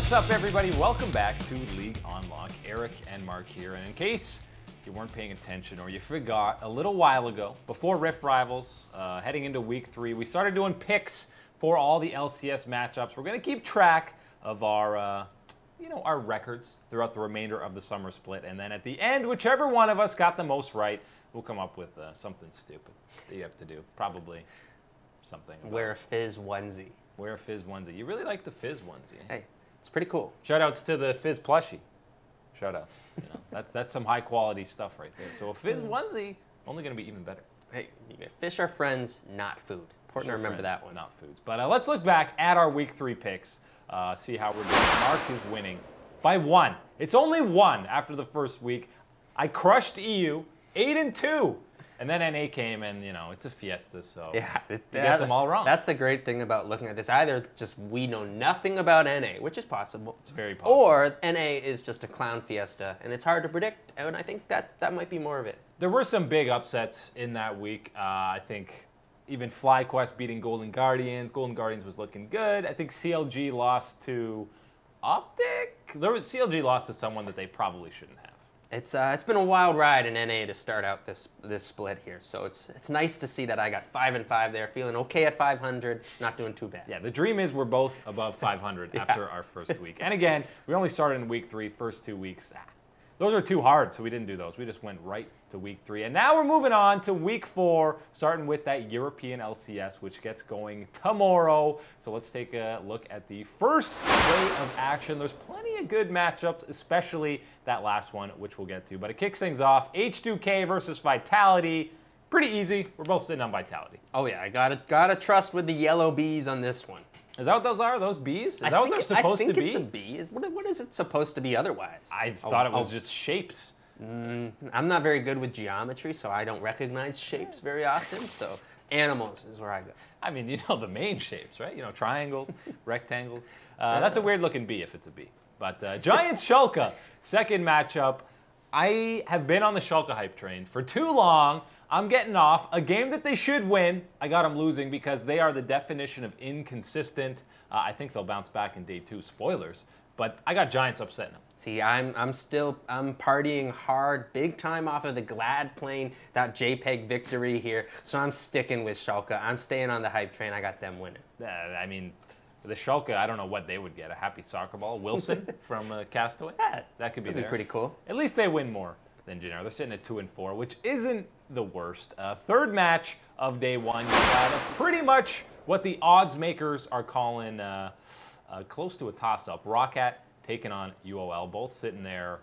What's up, everybody? Welcome back to League on Lock. Eric and Mark here. And in case you weren't paying attention or you forgot, a little while ago, before Rift Rivals, heading into Week 3, we started doing picks for all the LCS matchups. We're going to keep track of our, our records throughout the remainder of the summer split. And then at the end, whichever one of us got the most right, we'll come up with something stupid that you have to do. Probably something. Wear a Fizz onesie. Wear a Fizz onesie. You really like the Fizz onesie. Hey, it's pretty cool. Shoutouts to the Fizz plushie. Shoutouts. That's some high quality stuff right there. So a Fizz onesie, only going to be even better. Hey, fish are friends, not food. Important to remember that one. Not foods. But let's look back at our Week 3 picks. See how we're doing. Mark is winning by 1. It's only 1 after the first week. I crushed EU 8-2. And then NA came, and, it's a fiesta, so yeah, you get them all wrong. That's the great thing about looking at this. Either just we know nothing about NA, which is possible. It's very possible. Or NA is just a clown fiesta, and it's hard to predict, and I think that might be more of it. There were some big upsets in that week. I think even FlyQuest beating Golden Guardians. Golden Guardians was looking good. I think CLG lost to Optic. CLG lost to someone that they probably shouldn't have. It's been a wild ride in NA to start out this split here, so it's nice to see that I got 5-5 there, feeling okay at 500, not doing too bad. Yeah, the dream is we're both above 500 after our first week. And again, we only started in Week 3, first 2 weeks. Those are too hard, so we didn't do those. We just went right to Week 3. And now we're moving on to Week 4, starting with that European LCS, which gets going tomorrow. So let's take a look at the first day of action. There's plenty of good matchups, especially that last one, which we'll get to. But it kicks things off. H2K versus Vitality. Pretty easy. We're both sitting on Vitality. Oh, yeah. I gotta trust with the yellow bees on this one. Is that what those are? Those bees? Is that what they're supposed to be? I think it's a bee. What is it supposed to be otherwise? I thought it was just shapes. I'm not very good with geometry, so I don't recognize shapes very often. So animals is where I go. I mean, you know the main shapes, right? Triangles, rectangles. That's a weird looking bee if it's a bee. But Giants Schalke, second matchup. I have been on the Schalke hype train for too long. I'm getting off. A game that they should win, I got them losing because they are the definition of inconsistent. I think they'll bounce back in day 2. Spoilers. But I got Giants upsetting them. See, I'm partying hard, big time off of the Glad playing that JPEG victory here. So I'm sticking with Schalke. I'm staying on the hype train. I got them winning. I mean, the Schalke, I don't know what they would get. A happy soccer ball. Wilson from Castaway. That could be there. Pretty cool. At least they win more than Gennaro. They're sitting at 2-4, which isn't the worst. Third match of day 1. You got pretty much what the odds makers are calling close to a toss-up. Roccat taking on UOL, both sitting there.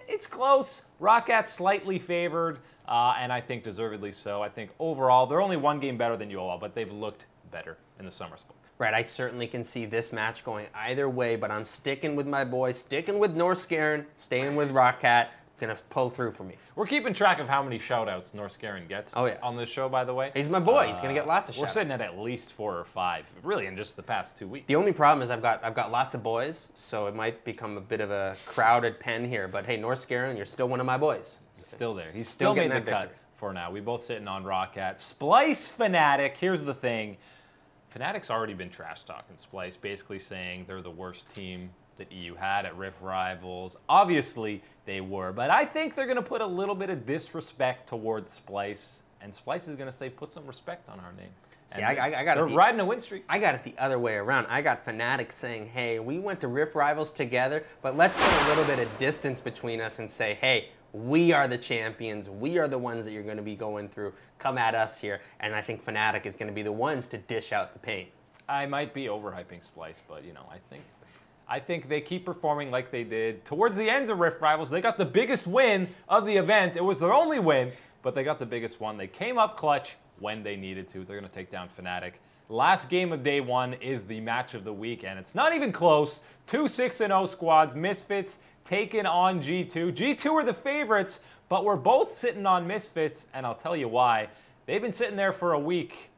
It's close. Roccat slightly favored, and I think deservedly so. I think overall they're only 1 game better than UOL, but they've looked better in the summer split. Right, I certainly can see this match going either way, but I'm sticking with my boys, sticking with Norskeren, staying with Roccat. Gonna pull through for me. We're keeping track of how many shoutouts Norskeren gets on this show, by the way. He's my boy. He's gonna get lots of shoutouts. We're sitting at least 4 or 5, really, in just the past 2 weeks. The only problem is I've got lots of boys, so it might become a bit of a crowded pen here. But hey, Norskeren, you're still one of my boys. He's still there. He's still made the cut for now. We both sitting on Roccat. Splice Fnatic. Here's the thing. Fnatic's already been trash talking Splice, basically saying they're the worst team that EU had at Rift Rivals. Obviously, they were, but I think they're going to put a little bit of disrespect towards Splice, and Splice is going to say, put some respect on our name. See, I got they're riding a win streak. I got it the other way around. I got Fnatic saying, hey, we went to Rift Rivals together, but let's put a little bit of distance between us and say, hey, we are the champions. We are the ones that you're going to be going through. Come at us here. And I think Fnatic is going to be the ones to dish out the pain. I might be overhyping Splice, but, I think they keep performing like they did towards the ends of Rift Rivals. They got the biggest win of the event. It was their only win, but they got the biggest one. They came up clutch when they needed to. They're going to take down Fnatic. Last game of day 1 is the match of the week, and it's not even close. 2 6-0 squads. Misfits taking on G2. G2 are the favorites, but we're both sitting on Misfits, and I'll tell you why. They've been sitting there for a week.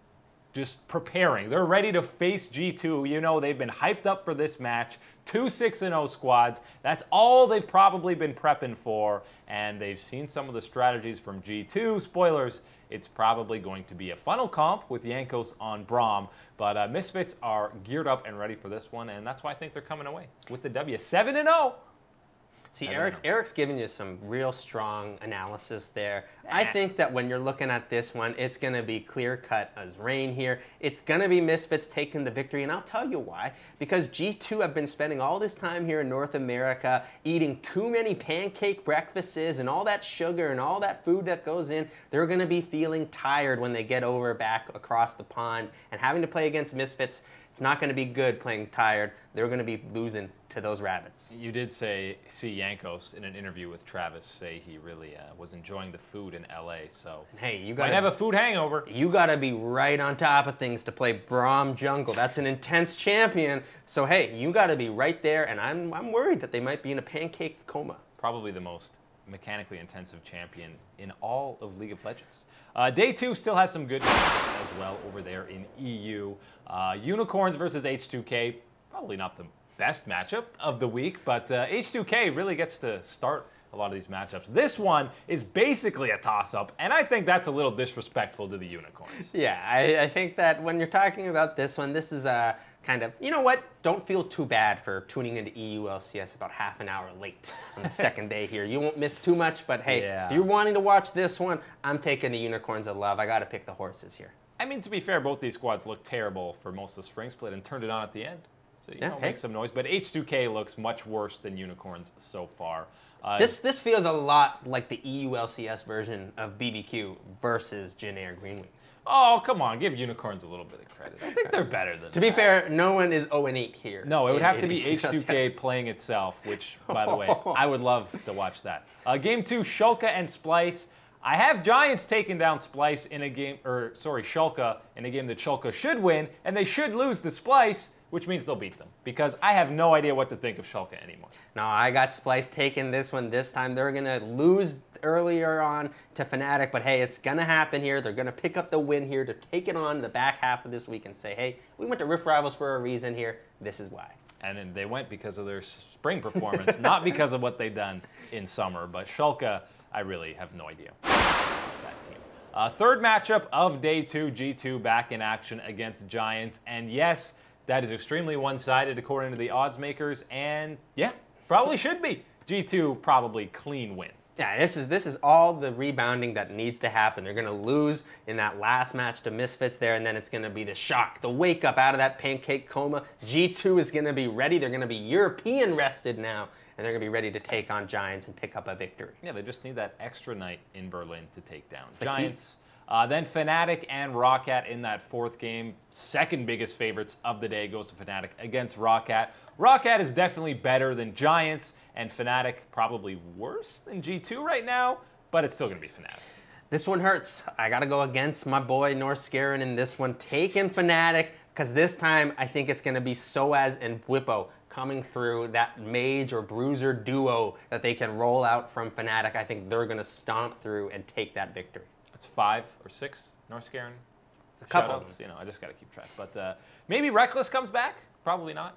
just preparing. They're ready to face G2. You know, they've been hyped up for this match. 2 6-0 squads. That's all they've probably been prepping for, and they've seen some of the strategies from G2. Spoilers, it's probably going to be a funnel comp with Jankos on Braum, but Misfits are geared up and ready for this one, and that's why I think they're coming away with the W. 7-0. See, Eric's giving you some real strong analysis there. I think that when you're looking at this one, it's going to be clear-cut as rain here. It's going to be Misfits taking the victory, and I'll tell you why. Because G2 have been spending all this time here in North America eating too many pancake breakfasts and all that sugar and all that food that goes in. They're going to be feeling tired when they get over back across the pond, and having to play against Misfits, it's not going to be good playing tired. They're going to be losing to those rabbits. You did see Jankos in an interview with Travis say he really was enjoying the food in LA. So hey, you might have a food hangover. You got to be right on top of things to play Braum jungle. That's an intense champion. So hey, you got to be right there. And I'm worried that they might be in a pancake coma. Probably the most mechanically intensive champion in all of League of Legends. Day 2 still has some good matches as well over there in EU. Unicorns versus H2K, probably not the best matchup of the week, but H2K really gets to start a lot of these matchups. This one is basically a toss-up, and I think that's a little disrespectful to the Unicorns. Yeah, I think that when you're talking about this one, this is a kind of, you know what, don't feel too bad for tuning into EU LCS about half an hour late on the second day here. You won't miss too much, but hey, if you're wanting to watch this one, I'm taking the Unicorns of love. I got to pick the horses here. I mean, to be fair, both these squads looked terrible for most of the spring split and turned it on at the end. So, you know, make some noise. But H2K looks much worse than Unicorns so far. This feels a lot like the EU LCS version of BBQ versus Janair Green Wings. Oh, come on. Give Unicorns a little bit of credit. I think they're better than To be fair, no one is 0-8 here. No, it would have to be H2K playing itself, which, by the way, I would love to watch that. Game 2, Shulka and Splice. I have Giants taking down Splice in a game, Shulka in a game that Shulka should win, and they should lose to Splice, which means they'll beat them, because I have no idea what to think of Shulka anymore. No, I got Splice taking this one this time. They're going to lose earlier on to Fnatic, but hey, it's going to happen here. They're going to pick up the win here to take it on the back half of this week and say, hey, we went to Rift Rivals for a reason here. This is why. And then they went because of their spring performance, not because of what they've done in summer. But Shulka, I really have no idea that team. Third matchup of Day 2, G2 back in action against Giants. And yes, that is extremely one-sided according to the odds makers. And yeah, probably should be. G2 probably clean win. Yeah, this is all the rebounding that needs to happen. They're going to lose in that last match to Misfits there, and then it's going to be the shock, the wake-up out of that pancake coma. G2 is going to be ready. They're going to be European rested now, and they're going to be ready to take on Giants and pick up a victory. Yeah, they just need that extra night in Berlin to take down Giants. Then Fnatic and Roccat in that fourth game. Second biggest favorites of the day goes to Fnatic against Roccat. Roccat is definitely better than Giants, and Fnatic probably worse than G2 right now, but it's still going to be Fnatic. This one hurts. I got to go against my boy North Scarin in this one, taking Fnatic, because this time I think it's going to be Soaz and Bwipo coming through, that mage or bruiser duo that they can roll out from Fnatic. I think they're going to stomp through and take that victory. It's 5 or 6 North Scarin. It's a couple. You know, I just got to keep track. But maybe Reckless comes back. Probably not.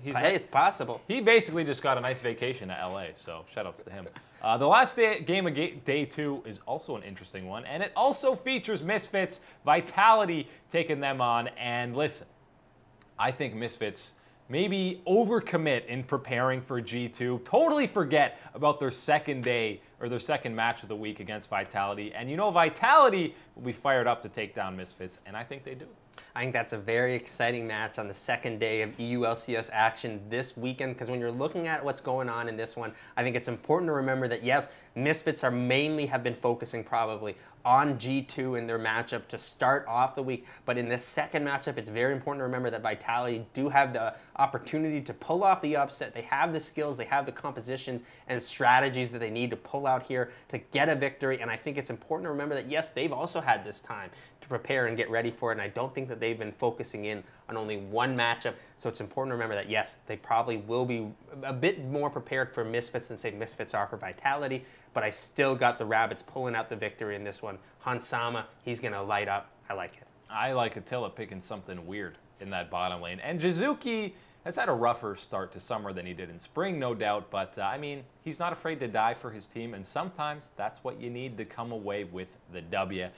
Hey, it's possible. He basically just got a nice vacation to LA, so shoutouts to him. The last game of Day 2 is also an interesting one, and it also features Misfits, Vitality taking them on. And listen, I think Misfits maybe overcommit in preparing for G2, totally forget about their second day or their second match of the week against Vitality. And you know Vitality will be fired up to take down Misfits, and I think they do. I think that's a very exciting match on the second day of EU LCS action this weekend, because when you're looking at what's going on in this one, I think it's important to remember that, yes, Misfits are mainly have been focusing probably on G2 in their matchup to start off the week, but in this second matchup, it's very important to remember that Vitality do have the opportunity to pull off the upset. They have the skills, they have the compositions and strategies that they need to pull out here to get a victory, and I think it's important to remember that, yes, they've also had this time to prepare and get ready for it, and I don't think that they've been focusing in on only one matchup, so it's important to remember that, yes, they probably will be a bit more prepared for Misfits than, say, Misfits are for Vitality, but I still got the Rabbits pulling out the victory in this one. Hansama, he's going to light up. I like it. I like Attila picking something weird in that bottom lane. And Jizuki has had a rougher start to summer than he did in spring, no doubt. But, I mean, he's not afraid to die for his team. And sometimes that's what you need to come away with the W.